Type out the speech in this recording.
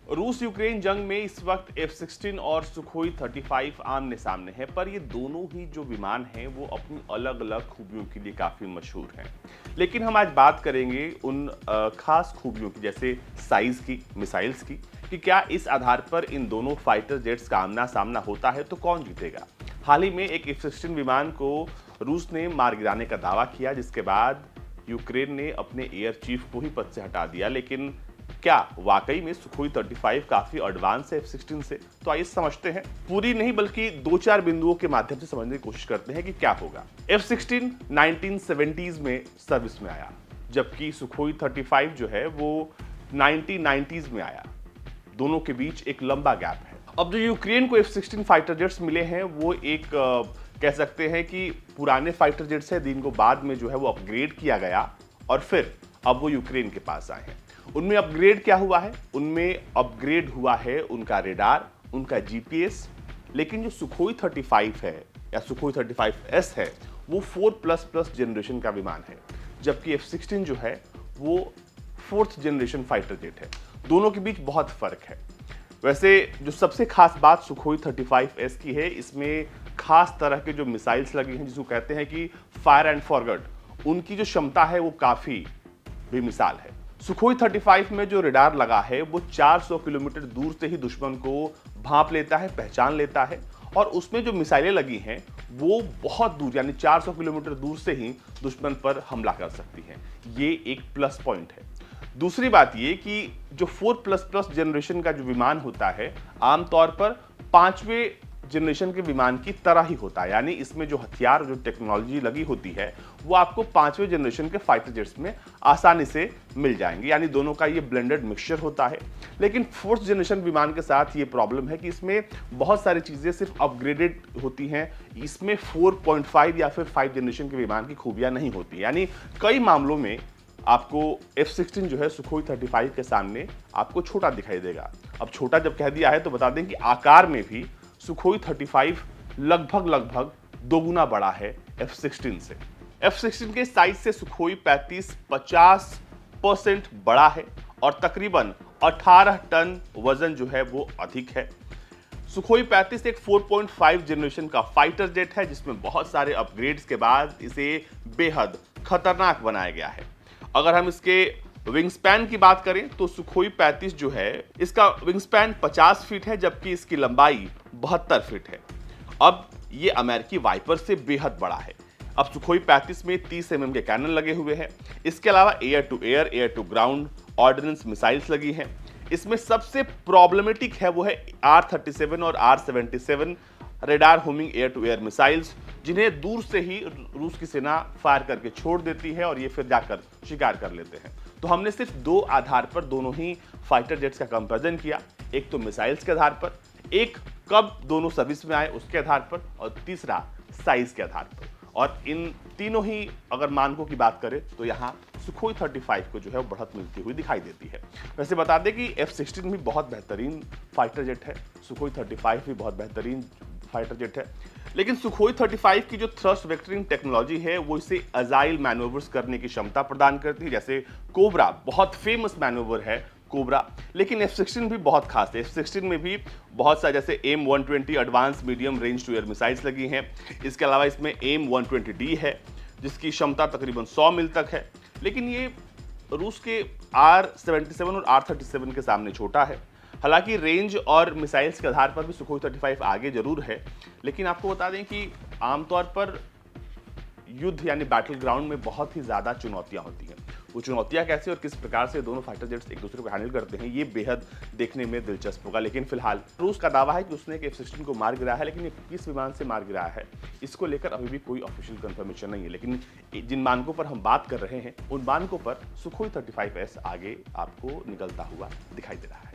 रूस यूक्रेन जंग में इस वक्त F-16 और सुखोई 35 आमने सामने है, पर ये दोनों ही जो विमान हैं वो अपनी अलग अलग खूबियों के लिए काफ़ी मशहूर हैं। लेकिन हम आज बात करेंगे उन खास खूबियों की, जैसे साइज़ की, मिसाइल्स की, कि क्या इस आधार पर इन दोनों फाइटर जेट्स का आमना सामना होता है तो कौन जीतेगा। हाल ही में एक F-16 विमान को रूस ने मार गिराने का दावा किया, जिसके बाद यूक्रेन ने अपने एयर चीफ को ही पद से हटा दिया। लेकिन क्या वाकई में सुखोई 35 काफी एडवांस है F-16 से? तो आइए समझते हैं, पूरी नहीं बल्कि दो चार बिंदुओं के माध्यम से समझने की कोशिश करते हैं कि क्या होगा। F-16 1970s में सर्विस में आया, जबकि सुखोई 35 जो है वो 1990s में आया। दोनों के बीच एक लंबा गैप है। अब जो यूक्रेन को F-16 फाइटर जेट्स मिले हैं वो एक कह सकते हैं कि पुराने फाइटर जेट्स हैं, जिनको बाद में जो है वो अपग्रेड किया गया और फिर अब वो यूक्रेन के पास आए हैं। उनमें अपग्रेड क्या हुआ है? उनमें अपग्रेड हुआ है उनका रेडार, उनका जीपीएस। लेकिन जो सुखोई 35 है या सुखोई 35S है वो 4++ जनरेशन का विमान है, जबकि F-16 जो है वो 4th जनरेशन फाइटर जेट है। दोनों के बीच बहुत फर्क है। वैसे जो सबसे खास बात सुखोई 35S की है, इसमें खास तरह के जो मिसाइल्स लगी हैं, जिसको कहते हैं कि फायर एंड फॉरगॉट, उनकी जो क्षमता है वो काफी बेमिसाल है। सुखोई 35 में जो रडार लगा है वो 400 किलोमीटर दूर से ही दुश्मन को भांप लेता है, पहचान लेता है, और उसमें जो मिसाइलें लगी हैं वो बहुत दूर यानी 400 किलोमीटर दूर से ही दुश्मन पर हमला कर सकती हैं। ये एक प्लस पॉइंट है। दूसरी बात ये कि जो 4++ जनरेशन का जो विमान होता है आमतौर पर 5वें जनरेशन के विमान की तरह ही होता है, यानी इसमें जो हथियार, जो टेक्नोलॉजी लगी होती है वो आपको 5वें जनरेशन के फाइटर जेट्स में आसानी से मिल जाएंगे, यानी दोनों का ये ब्लेंडेड मिक्सचर होता है। लेकिन 4th जनरेशन विमान के साथ ये प्रॉब्लम है कि इसमें बहुत सारी चीज़ें सिर्फ अपग्रेडेड होती हैं, इसमें 4.5 या फिर 5 जनरेशन के विमान की खूबियां नहीं होती। यानी कई मामलों में आपको F-16 जो है सुखोई 35 के सामने आपको छोटा दिखाई देगा। अब छोटा जब कह दिया है तो बता दें कि आकार में भी सुखोई 35 लगभग दोगुना बड़ा है F-16 से। F-16 के साइज से सुखोई 35 50% बड़ा है और तकरीबन 18 टन वजन जो है वो अधिक है। सुखोई 35 एक 4.5 जनरेशन का फाइटर जेट है, जिसमें बहुत सारे अपग्रेड्स के बाद इसे बेहद खतरनाक बनाया गया है। अगर हम इसके विंग स्पैन की बात करें तो सुखोई 35 जो है इसका विंग स्पैन 50 फीट है, जबकि इसकी लंबाई 72 फीट है। अब ये अमेरिकी वाइपर से बेहद बड़ा है। अब सुखोई 35 में 30 mm के कैनन लगे हुए हैं। इसके अलावा air to air, air to ground ordnance missiles लगी हैं। इसमें सबसे प्रॉब्लमेटिक है वो है R-37 और R-77 radar homing air to air missiles, जिन्हें दूर से ही रूस की सेना फायर करके छोड़ देती है और ये फिर जाकर शिकार कर लेते हैं। तो हमने सिर्फ दो आधार पर दोनों ही फाइटर जेट्स का कंपैरिजन किया, एक तो मिसाइल्स के आधार पर, एक कब दोनों सर्विस में आए उसके आधार पर, और तीसरा साइज के आधार पर। और इन तीनों ही अगर मानकों की बात करें तो यहाँ सुखोई 35 को जो है वो बढ़त मिलती हुई दिखाई देती है। वैसे बता दें कि F-16 भी बहुत बेहतरीन फाइटर जेट है, सुखोई 35 भी बहुत बेहतरीन फाइटर जेट है, लेकिन सुखोई 35 की जो थ्रस्ट वेक्टरिंग टेक्नोलॉजी है वो इसे अजाइल मैनोवर्स करने की क्षमता प्रदान करती है। जैसे कोबरा बहुत फेमस मैनोवर है कोबरा, लेकिन F-16 भी बहुत खास है। F-16 में भी बहुत सा जैसे AIM-120 advance medium range to air missiles लगी हैं। इसके अलावा इसमें AIM-120D है, जिसकी क्षमता तकरीबन 100 मील तक है, लेकिन ये रूस के R-77 और R-37 के सामने छोटा है। हालांकि रेंज और मिसाइल्स के आधार पर भी सुखोई 35 आगे जरूर है, लेकिन आपको बता दें कि आमतौर पर युद्ध यानी बैटल ग्राउंड में बहुत ही ज़्यादा चुनौतियां होती हैं। वो चुनौतियां कैसे और किस प्रकार से दोनों फाइटर जेट्स एक दूसरे को हैंडल करते हैं, ये बेहद देखने में दिलचस्प होगा। लेकिन फिलहाल रूस का दावा है कि उसने एक F-16 को मार गिराया है, लेकिन ये किस विमान से मार गिराया है इसको लेकर अभी भी कोई ऑफिशियल कंफर्मेशन नहीं है। लेकिन जिन मानकों पर हम बात कर रहे हैं उन मानकों पर सुखोई 35S आगे आपको निकलता हुआ दिखाई दे रहा है।